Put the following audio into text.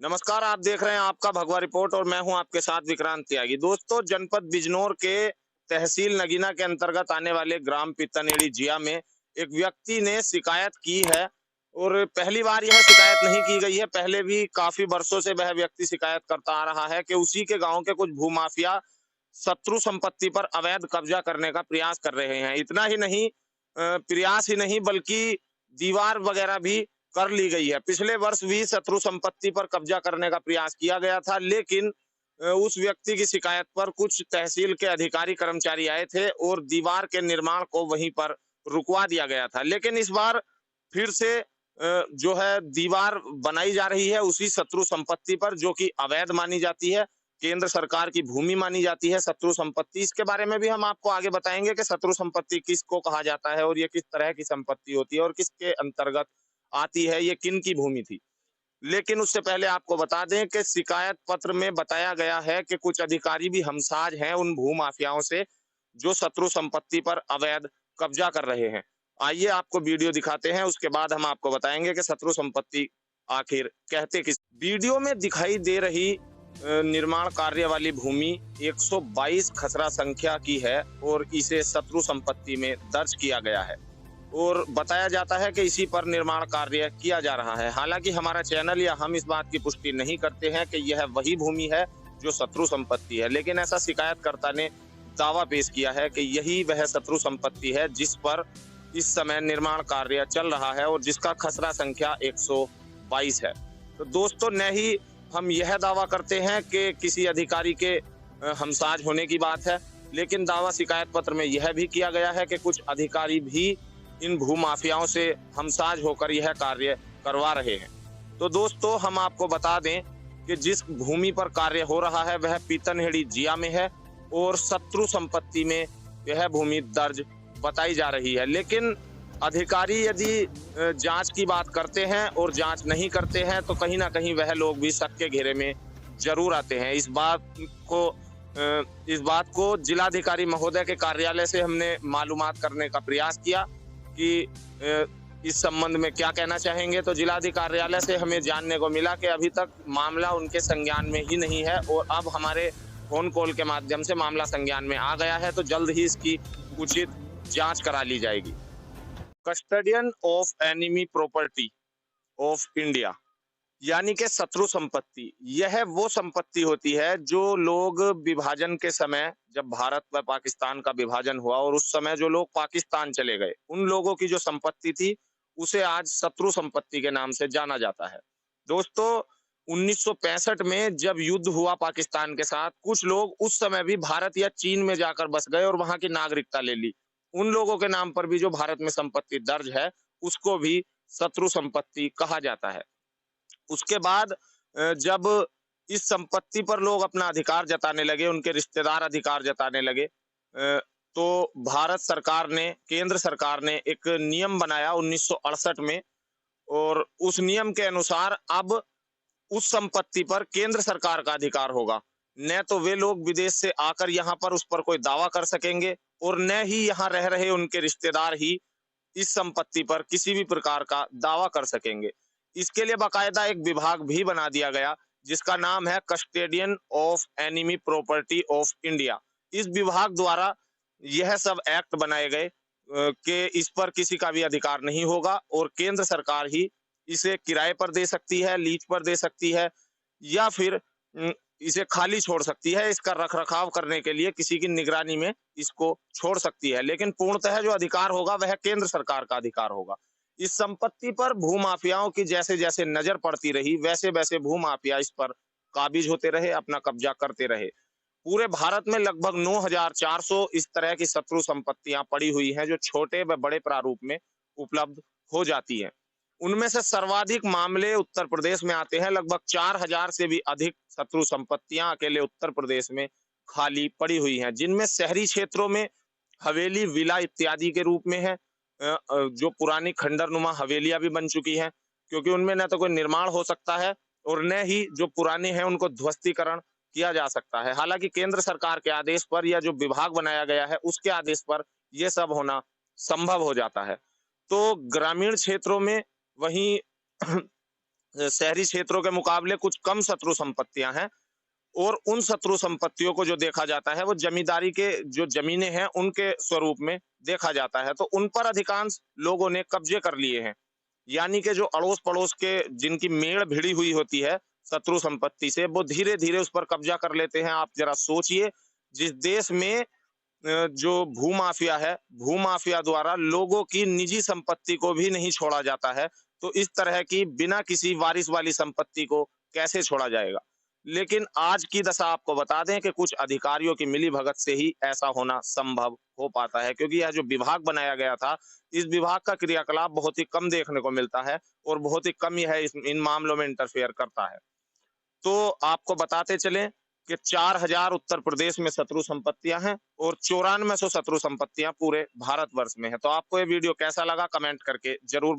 नमस्कार, आप देख रहे हैं आपका भगवा रिपोर्ट और मैं हूं आपके साथ विक्रांत त्यागी। दोस्तों, जनपद बिजनौर के तहसील नगीना के अंतर्गत आने वाले ग्राम पितनेड़ी जिया में एक व्यक्ति ने शिकायत की है और पहली बार यह शिकायत नहीं की गई है। पहले भी काफी वर्षों से वह व्यक्ति शिकायत करता आ रहा है कि उसी के गांव के कुछ भूमाफिया शत्रु संपत्ति पर अवैध कब्जा करने का प्रयास कर रहे हैं। इतना ही नहीं, प्रयास ही नहीं बल्कि दीवार वगैरह भी कर ली गई है। पिछले वर्ष भी शत्रु संपत्ति पर कब्जा करने का प्रयास किया गया था, लेकिन उस व्यक्ति की शिकायत पर कुछ तहसील के अधिकारी कर्मचारी आए थे और दीवार के निर्माण को वहीं पर रुकवा दिया गया था। लेकिन इस बार फिर से जो है दीवार बनाई जा रही है उसी शत्रु संपत्ति पर, जो कि अवैध मानी जाती है, केंद्र सरकार की भूमि मानी जाती है शत्रु संपत्ति। इसके बारे में भी हम आपको आगे बताएंगे कि शत्रु संपत्ति किसको कहा जाता है और ये किस तरह की संपत्ति होती है और किसके अंतर्गत आती है, ये किन की भूमि थी। लेकिन उससे पहले आपको बता दें कि शिकायत पत्र में बताया गया है कि कुछ अधिकारी भी हमसाज हैं उन भूमाफियाओं से जो शत्रु संपत्ति पर अवैध कब्जा कर रहे हैं। आइए आपको वीडियो दिखाते हैं, उसके बाद हम आपको बताएंगे कि शत्रु संपत्ति आखिर कहते किस। वीडियो में दिखाई दे रही निर्माण कार्य वाली भूमि 122 खसरा संख्या की है और इसे शत्रु संपत्ति में दर्ज किया गया है और बताया जाता है कि इसी पर निर्माण कार्य किया जा रहा है। हालांकि हमारा चैनल या हम इस बात की पुष्टि नहीं करते हैं कि यह वही भूमि है जो शत्रु संपत्ति है, लेकिन ऐसा शिकायतकर्ता ने दावा पेश किया है कि यही वह शत्रु संपत्ति है जिस पर इस समय निर्माण कार्य चल रहा है और जिसका खसरा संख्या 122 है। तो दोस्तों, न ही हम यह दावा करते हैं कि किसी अधिकारी के हमसाज होने की बात है, लेकिन दावा शिकायत पत्र में यह भी किया गया है कि कुछ अधिकारी भी इन भूमाफियाओं से हमसाज होकर यह कार्य करवा रहे हैं। तो दोस्तों, हम आपको बता दें कि जिस भूमि पर कार्य हो रहा है वह पीतनहेड़ी जिया में है और शत्रु संपत्ति में यह भूमि दर्ज बताई जा रही है। लेकिन अधिकारी यदि जांच की बात करते हैं और जांच नहीं करते हैं तो कहीं ना कहीं वह लोग भी शक के घेरे में जरूर आते हैं। इस बात को जिलाधिकारी महोदय के कार्यालय से हमने मालूमात करने का प्रयास किया कि इस संबंध में क्या कहना चाहेंगे। तो जिलाधिकारी कार्यालय से हमें जानने को मिला कि अभी तक मामला उनके संज्ञान में ही नहीं है और अब हमारे फोन कॉल के माध्यम से मामला संज्ञान में आ गया है, तो जल्द ही इसकी उचित जांच करा ली जाएगी। Custodian of enemy property of India यानी कि शत्रु संपत्ति, यह वो संपत्ति होती है जो लोग विभाजन के समय, जब भारत व पाकिस्तान का विभाजन हुआ और उस समय जो लोग पाकिस्तान चले गए, उन लोगों की जो संपत्ति थी उसे आज शत्रु संपत्ति के नाम से जाना जाता है। दोस्तों, 1965 में जब युद्ध हुआ पाकिस्तान के साथ, कुछ लोग उस समय भी भारत या चीन में जाकर बस गए और वहां की नागरिकता ले ली। उन लोगों के नाम पर भी जो भारत में संपत्ति दर्ज है उसको भी शत्रु संपत्ति कहा जाता है। उसके बाद जब इस संपत्ति पर लोग अपना अधिकार जताने लगे, उनके रिश्तेदार अधिकार जताने लगे, तो भारत सरकार ने, केंद्र सरकार ने एक नियम बनाया 1968 में और उस नियम के अनुसार अब उस संपत्ति पर केंद्र सरकार का अधिकार होगा। न तो वे लोग विदेश से आकर यहाँ पर उस पर कोई दावा कर सकेंगे और न ही यहाँ रह रहे उनके रिश्तेदार ही इस संपत्ति पर किसी भी प्रकार का दावा कर सकेंगे। इसके लिए बाकायदा एक विभाग भी बना दिया गया जिसका नाम है custodian of enemy property of India. इस विभाग द्वारा यह सब एक्ट बनाए गए कि इस पर किसी का भी अधिकार नहीं होगा और केंद्र सरकार ही इसे किराए पर दे सकती है, लीज पर दे सकती है या फिर इसे खाली छोड़ सकती है। इसका रखरखाव करने के लिए किसी की निगरानी में इसको छोड़ सकती है, लेकिन पूर्णतः जो अधिकार होगा वह केंद्र सरकार का अधिकार होगा। इस संपत्ति पर भूमाफियाओं की जैसे जैसे नजर पड़ती रही वैसे वैसे भूमाफिया इस पर काबिज होते रहे, अपना कब्जा करते रहे। पूरे भारत में लगभग 9400 इस तरह की शत्रु संपत्तियां पड़ी हुई हैं जो छोटे व बड़े प्रारूप में उपलब्ध हो जाती हैं। उनमें से सर्वाधिक मामले उत्तर प्रदेश में आते हैं। लगभग 4000 से भी अधिक शत्रु संपत्तियां अकेले उत्तर प्रदेश में खाली पड़ी हुई हैं, जिनमें शहरी क्षेत्रों में हवेली, विला इत्यादि के रूप में है। जो पुरानी खंडरनुमा हवेलियां भी बन चुकी हैं, क्योंकि उनमें न तो कोई निर्माण हो सकता है और न ही जो पुराने हैं उनको ध्वस्तीकरण किया जा सकता है। हालांकि केंद्र सरकार के आदेश पर या जो विभाग बनाया गया है उसके आदेश पर यह सब होना संभव हो जाता है। तो ग्रामीण क्षेत्रों में वहीं शहरी क्षेत्रों के मुकाबले कुछ कम शत्रु संपत्तियां हैं और उन शत्रु संपत्तियों को जो देखा जाता है वो जमींदारी के जो जमीनें हैं उनके स्वरूप में देखा जाता है। तो उन पर अधिकांश लोगों ने कब्जे कर लिए हैं। यानी कि जो अड़ोस पड़ोस के जिनकी मेड़ भिड़ी हुई होती है शत्रु संपत्ति से, वो धीरे धीरे उस पर कब्जा कर लेते हैं। आप जरा सोचिए, जिस देश में जो भूमाफिया है, भूमाफिया द्वारा लोगों की निजी संपत्ति को भी नहीं छोड़ा जाता है, तो इस तरह की बिना किसी वारिस वाली संपत्ति को कैसे छोड़ा जाएगा। लेकिन आज की दशा आपको बता दें कि कुछ अधिकारियों की मिलीभगत से ही ऐसा होना संभव हो पाता है, क्योंकि यह जो विभाग बनाया गया था, इस विभाग का क्रियाकलाप बहुत ही कम देखने को मिलता है और बहुत ही कम ही है इन मामलों में इंटरफेयर करता है। तो आपको बताते चलें कि 4000 उत्तर प्रदेश में शत्रु संपत्तियां हैं और 9400 शत्रु संपत्तियां पूरे भारतवर्ष में है। तो आपको ये वीडियो कैसा लगा, कमेंट करके जरूर